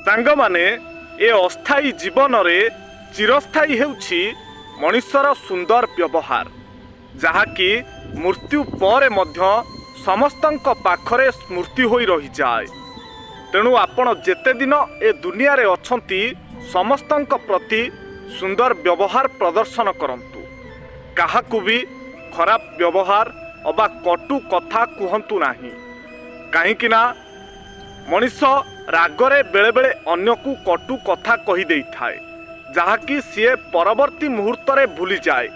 सांग माने ए अस्थायी जीवन रे चिरस्थायी हेउछि मनुष्यर सुंदर व्यवहार जहाँकि मृत्यु पर मध्य समस्तंक पाखरे स्मृति होई रही जाए। तेणु आपण जेते दिन ए दुनिया रे अछंती समस्तंक प्रति सुंदर व्यवहार प्रदर्शन करंतु। काहाकु भी खराब व्यवहार अबा कटु कथा कुहंतु नाही। काहेकि ना मनुष्य रागरे बेले बेले अन्य को कटु कथा कही देई थाए जहाँकि सीए परवर्ती मुहूर्त रे भूली जाए,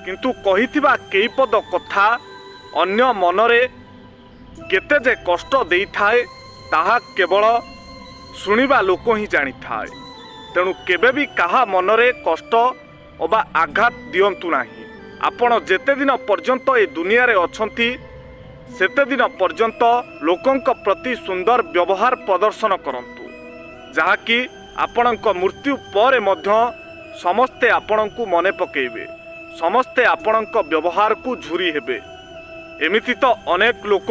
किंतु कहिथिबा केई पद कथा अन्य मनरे केते जे कष्ट देई थाए ताहा केवल सुनिबा लोक ही जानी थाए। तेणु केबे भी काहा मनरे कष्ट अबा आघात दियंतु नाही। आपण जेते दिन पर्यंत ए दुनिया रे अछंती सेते दिन पर्यंत लोकंक प्रति सुंदर व्यवहार प्रदर्शन करंतु जहाँकि आपणक मृत्यु पर मध्य समस्ते आपणक मने पकेइबे, समस्ते आपणक व्यवहार को झुरी हेबे। एमिति तो अनेक लोक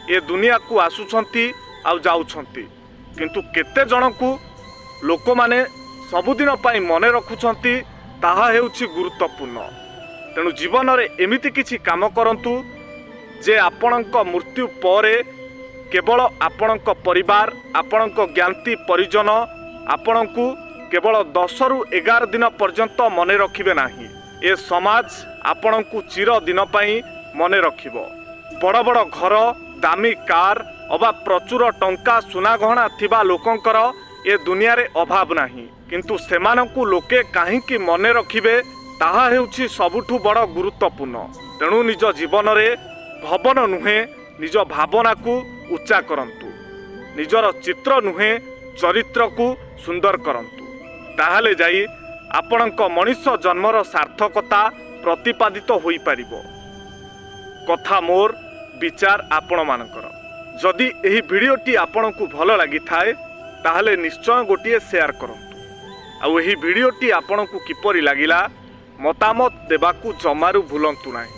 ए दुनिया को आसुछंती आ जाउछंती, किंतु केते जन को लोक माने सबुदिन पाई मने रखुछंती ताहा हेउछि गुरुत्वपूर्ण। तेणु जीवन रे एमिति किछि काम करंतु जे आपणक मृत्यु परे केवल आपणक परिवार आपणक ज्ञाति परिजन आपणकु केवल 10 रु 11 दिन पर्यंत मने रखिबे नाही। ए समाज आपणकु चिर दिन पाई मने रखिबो। बड़ बड़ घर दामी कार अबा प्रचुर टंका सुना गहना थिबा लोकंकर ए दुनिया रे अभाव नाही, किंतु सेमानकु लोके काहींकि मने रखिबे ताहा हेउछि सबुठु बड़ गुरुत्वपूर्ण। तेणु निज जीवन रे भवन नुहे निज भावना को उच्चा करंतु, निजर चित्र नुहे चरित्र को सुंदर करंतु। ताहाले जाई आपणक मनुष्य जन्मर सार्थकता प्रतिपादित होई परिबो। कथा मोर विचार आपण मानकर। जदि एही भिडियोटी आपणकु भल लागि थाए ताहाले निश्चय गोटिए शेयर करंतु। आ एही भिडियोटी आपणकु किपरि लागिला मतामत देबाकू जमारू भूलंतु नाही।